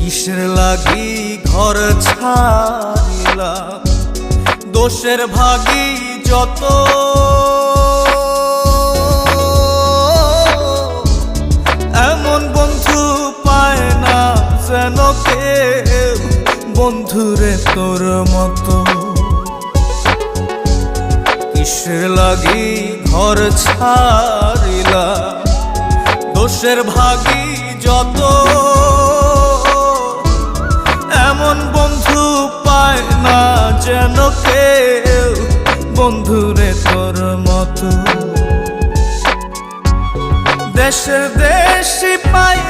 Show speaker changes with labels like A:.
A: কিসের লাগি ঘর ছাড়িলা, দোষের ভাগী যত, এমন বন্ধু পায় না যেন কেউ, বন্ধুরে তোর মতো। কিসের লাগি ঘর ছাড়িলা, দোষের ভাগী যত, এমন বন্ধু পায় না যেন কেউ, বন্ধুরে তোর মতো। দেশের দেশি পায়